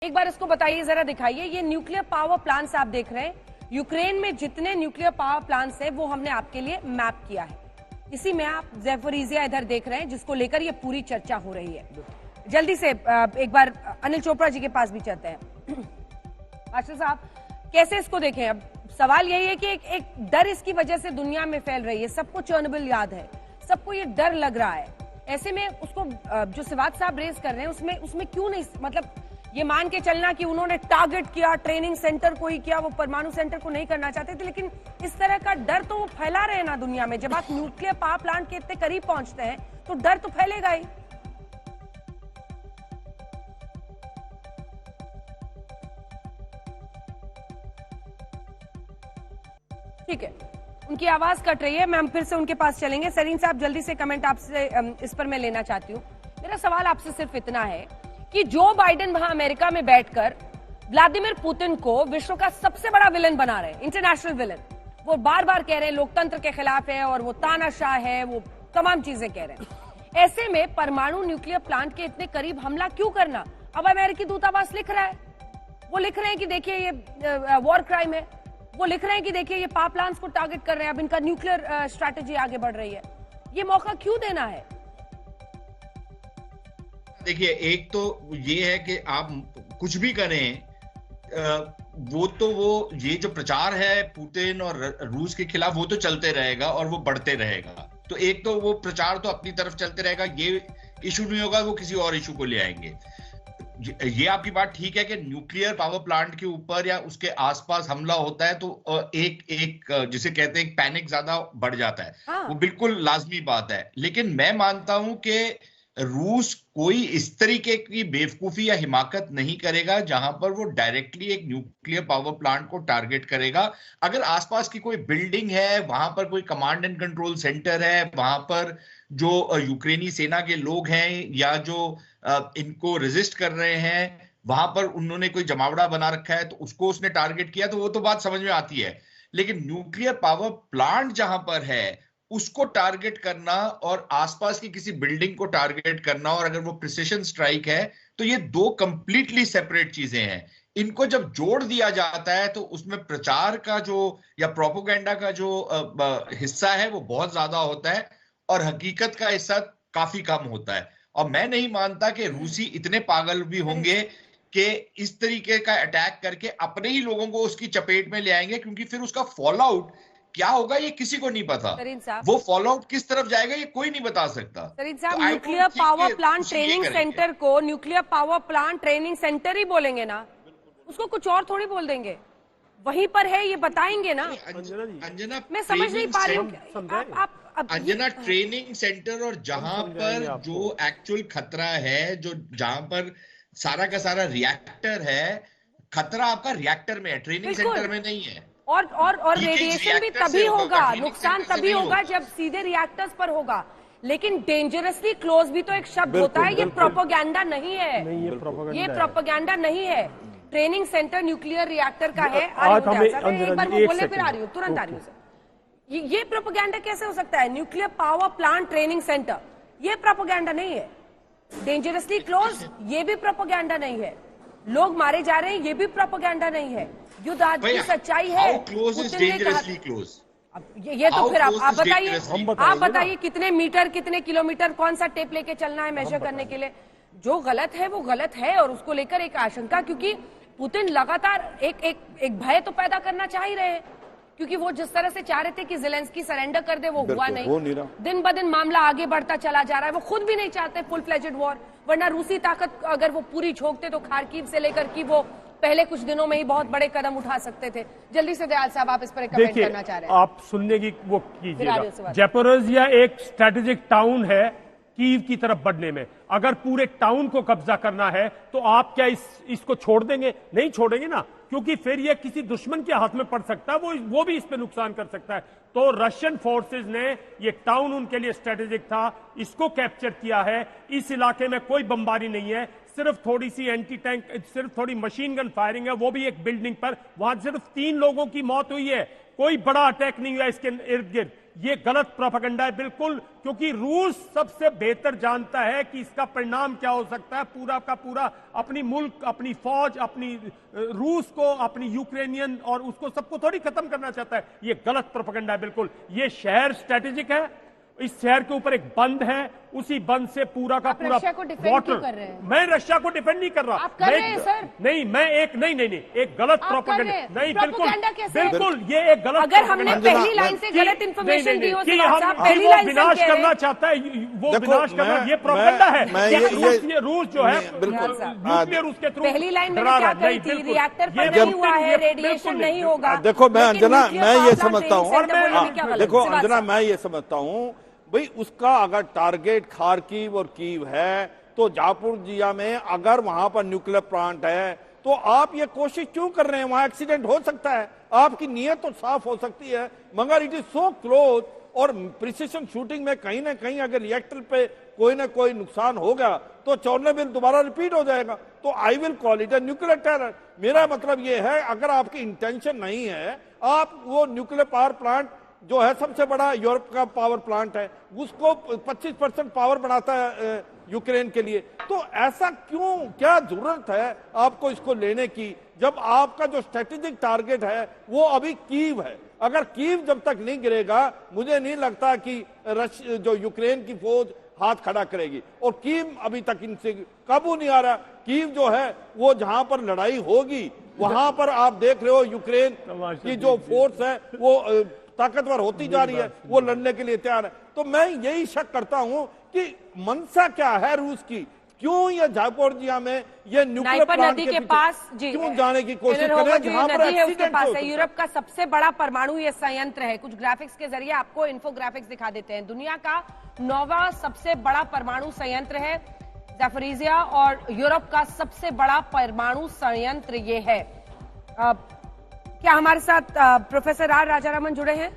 एक बार इसको बताइए, जरा दिखाइए। ये न्यूक्लियर पावर प्लांट्स आप देख रहे हैं। यूक्रेन में जितने न्यूक्लियर पावर प्लांट्स हैं वो हमने आपके लिए मैप किया है। इसी में आप ज़ैपोरिज़िया इधर देख रहे हैं, जिसको लेकर ये पूरी चर्चा हो रही है। जल्दी से एक बार अनिल चोपड़ा जी के पास भी चलते हैं। आशा साहब, कैसे इसको देखें? अब सवाल यही है कि एक डर इसकी वजह से दुनिया में फैल रही है। सबको चर्नोबिल याद है, सबको ये डर लग रहा है। ऐसे में उसको जो सिवात साहब रेज कर रहे हैं उसमें क्यों नहीं, मतलब ये मान के चलना कि उन्होंने टारगेट किया ट्रेनिंग सेंटर को ही किया, वो परमाणु सेंटर को नहीं करना चाहते थे, लेकिन इस तरह का डर तो वो फैला रहे हैं ना दुनिया में। जब आप न्यूक्लियर पावर प्लांट के इतने करीब पहुंचते हैं तो डर तो फैलेगा ही। ठीक है, उनकी आवाज कट रही है, मैम फिर से उनके पास चलेंगे। सरीन साहब, जल्दी से कमेंट आपसे इस पर मैं लेना चाहती हूँ। मेरा सवाल आपसे सिर्फ इतना है कि जो बाइडेन वहां अमेरिका में बैठकर व्लादिमीर पुतिन को विश्व का सबसे बड़ा विलन बना रहे हैं, इंटरनेशनल विलन, वो बार बार कह रहे हैं लोकतंत्र के खिलाफ है और वो तानाशाह है, वो तमाम चीजें कह रहे हैं। ऐसे में परमाणु न्यूक्लियर प्लांट के इतने करीब हमला क्यों करना? अब अमेरिकी दूतावास लिख रहा है, वो लिख रहे हैं कि देखिए ये वॉर क्राइम है, वो लिख रहे हैं कि देखिए ये पावर प्लांट्स को टारगेट कर रहे हैं, अब इनका न्यूक्लियर स्ट्रैटेजी आगे बढ़ रही है। ये मौका क्यों देना है? देखिए, एक तो ये है कि आप कुछ भी करें, ये जो प्रचार है पुतिन और रूस के खिलाफ, वो तो चलते रहेगा और वो बढ़ते रहेगा। तो एक तो वो प्रचार तो अपनी तरफ चलते रहेगा, ये इशू नहीं होगा, वो किसी और इशू को ले आएंगे। ये आपकी बात ठीक है कि न्यूक्लियर पावर प्लांट के ऊपर या उसके आसपास हमला होता है तो एक जिसे कहते हैं पैनिक ज्यादा बढ़ जाता है। हाँ। वो बिल्कुल लाजमी बात है, लेकिन मैं मानता हूं कि रूस कोई इस तरीके की बेवकूफी या हिमाकत नहीं करेगा जहां पर वो डायरेक्टली एक न्यूक्लियर पावर प्लांट को टारगेट करेगा। अगर आसपास की कोई बिल्डिंग है, वहां पर कोई कमांड एंड कंट्रोल सेंटर है, वहां पर जो यूक्रेनी सेना के लोग हैं या जो इनको रेजिस्ट कर रहे हैं, वहां पर उन्होंने कोई जमावड़ा बना रखा है तो उसको उसने टारगेट किया, तो वो तो बात समझ में आती है। लेकिन न्यूक्लियर पावर प्लांट जहां पर है उसको टारगेट करना और आसपास की किसी बिल्डिंग को टारगेट करना, और अगर वो प्रिसिशन स्ट्राइक है, तो ये दो कंप्लीटली सेपरेट चीजें हैं। इनको जब जोड़ दिया जाता है तो उसमें प्रचार का जो या प्रोपोगेंडा का जो हिस्सा है वो बहुत ज्यादा होता है और हकीकत का हिस्सा काफी कम होता है। और मैं नहीं मानता कि रूसी इतने पागल भी होंगे कि इस तरीके का अटैक करके अपने ही लोगों को उसकी चपेट में ले आएंगे, क्योंकि फिर उसका फॉल आउट क्या होगा ये किसी को नहीं पता। वो फॉलो आउट किस तरफ जाएगा ये कोई नहीं बता सकता। सरीन साहब, nuclear power plant training centre को nuclear power plant training centre ही बोलेंगे ना, उसको कुछ और थोड़ी बोल देंगे। वहीं पर है ये बताएंगे ना। अंजना, मैं समझ नहीं पा रही हूँ अंजना, ट्रेनिंग सेंटर और जहां पर जो एक्चुअल खतरा है, जो जहां पर सारा का सारा रिएक्टर है, खतरा आपका रिएक्टर में है, ट्रेनिंग सेंटर में नहीं है। और रेडिएशन भी तभी होगा, नुकसान तभी होगा जब सीधे रिएक्टर्स पर होगा। लेकिन डेंजरसली क्लोज भी तो एक शब्द होता है, ये प्रोपोगेंडा नहीं है, ये प्रोपोगेंडा नहीं है। ट्रेनिंग सेंटर न्यूक्लियर रिएक्टर का है। एक बार वो बोले फिर आ रही हूँ, तुरंत आ रही हूँ। ये प्रोपोगेंडा कैसे हो सकता है? Nuclear power plant training centre, ये प्रोपोगेंडा नहीं है। डेंजरसली क्लोज, ये भी प्रोपोगेंडा नहीं है। लोग मारे जा रहे हैं, ये भी प्रोपोगेंडा नहीं है। युद्ध आज की सच्चाई है। ये तो फिर आप बताइए कितने मीटर, कितने किलोमीटर, कौन सा टेप लेके चलना है मेजर करने के लिए? जो गलत है वो गलत है, और उसको लेकर एक आशंका, क्योंकि पुतिन लगातार एक भय तो पैदा करना चाह ही रहे हैं, क्योंकि वो जिस तरह से चाह रहे थे कि ज़ेलेंस्की सरेंडर कर दे, वो हुआ नहीं। दिन ब दिन मामला आगे बढ़ता चला जा रहा है। वो खुद भी नहीं चाहते फुल फ्लेजेड वॉर, वरना रूसी ताकत अगर वो पूरी झोंकते तो खार्किव से लेकर की वो पहले कुछ दिनों में ही बहुत बड़े कदम उठा सकते थे। जल्दी से दयाल साहब, आप इस पर कमेंट करना चाह रहे हैं? आप सुनने की वो कीजिएगा। ज़ैपोरिज़िया एक स्ट्रेटेजिक टाउन है कीव की तरफ बढ़ने में। अगर पूरे टाउन को कब्जा करना है तो आप क्या इसको छोड़ देंगे? नहीं छोड़ेंगे ना, क्योंकि फिर ये किसी दुश्मन के हाथ में पड़ सकता है, वो भी इस पे नुकसान कर सकता है। तो रशियन फोर्सेस ने ये टाउन उनके लिए स्ट्रेटेजिक था, इसको कैप्चर किया है। इस इलाके में कोई बमबारी नहीं है, सिर्फ थोड़ी सी एंटी टैंक, सिर्फ थोड़ी मशीन गन फायरिंग है, वो भी एक बिल्डिंग पर। वहां सिर्फ 3 लोगों की मौत हुई है, कोई बड़ा अटैक नहीं हुआ इसके इर्द गिर्द। ये गलत प्रोपेगेंडा है बिल्कुल, क्योंकि रूस सबसे बेहतर जानता है कि इसका परिणाम क्या हो सकता है। पूरा का पूरा अपनी मुल्क, अपनी फौज, अपनी रूस को, अपनी यूक्रेनियन और उसको सबको थोड़ी खत्म करना चाहता है। ये गलत प्रोपेगेंडा है बिल्कुल। ये शहर स्ट्रेटेजिक है, इस शहर के ऊपर एक बंद है, उसी बंद से पूरा का पूरा वाटर। मैं रशिया को डिफेंड नहीं कर रहा। आप कर रहे हैं सर? नहीं, मैं एक नहीं, एक गलत प्रोपेगेंडा नहीं, बिल्कुल ये एक गलत। अगर हमने पहली लाइन से गलत इंफॉर्मेशन दी हो, पहली वो लाइन विनाश करना चाहता है, वो विनाश करना, ये प्रोपेगेंडा है। रूस जो है न्यूक्लियर उसके थ्रू पहली लाइन में क्या कही थी, रिएक्टर पर नहीं हुआ है, रेडिएशन नहीं होगा। देखो मैं अंजना, मैं ये समझता हूँ, देखो अंजना, मैं ये समझता हूँ भाई, उसका अगर टारगेट खार्किव और कीव है तो जापोरिजिया में अगर वहां पर न्यूक्लियर प्लांट है तो आप ये कोशिश क्यों कर रहे हैं? वहां एक्सीडेंट हो सकता है, आपकी नीयत तो साफ हो सकती है, मगर इट इज सो क्लोज। और प्रिसिशन शूटिंग में कहीं ना कहीं अगर रिएक्टर पे कोई ना कोई नुकसान होगा तो चेर्नोबिल दोबारा रिपीट हो जाएगा। तो I will call it a nuclear terror. मेरा मतलब ये है, अगर आपकी इंटेंशन नहीं है, आप वो न्यूक्लियर पावर प्लांट जो है सबसे बड़ा यूरोप का पावर प्लांट है, उसको 25% पावर बनाता है यूक्रेन के लिए, तो ऐसा क्यों, क्या जरूरत है आपको इसको लेने की, जब आपका जो स्ट्रेटेजिक टारगेट है वो अभी कीव है। अगर कीव जब तक नहीं गिरेगा, मुझे नहीं लगता कि जो यूक्रेन की फौज हाथ खड़ा करेगी। और कीव अभी तक इनसे काबू नहीं आ रहा। कीव जो है वो जहां पर लड़ाई होगी वहां पर आप देख रहे हो यूक्रेन की जो फोर्स है वो ताकतवर होती जा रही है, वो लड़ने के लिए तैयार है। तो मैं यही शक करता हूं कि मंशा क्या है रूस की, क्यों ये जापोरिजिया में ये न्यूक्लियर प्लांट के पास क्यों जाने की कोशिश कर रहे हैं जहां पर एक्सीडेंट हो। यूरोप का सबसे बड़ा परमाणु ये संयंत्र है। कुछ ग्राफिक्स के जरिए आपको इन्फोग्राफिक्स दिखा देते हैं। दुनिया का 9वां सबसे बड़ा परमाणु संयंत्र है ज़ैपोरिज़िया, और यूरोप का सबसे बड़ा परमाणु संयंत्र ये है। क्या हमारे साथ प्रोफेसर आर राजारामन जुड़े हैं?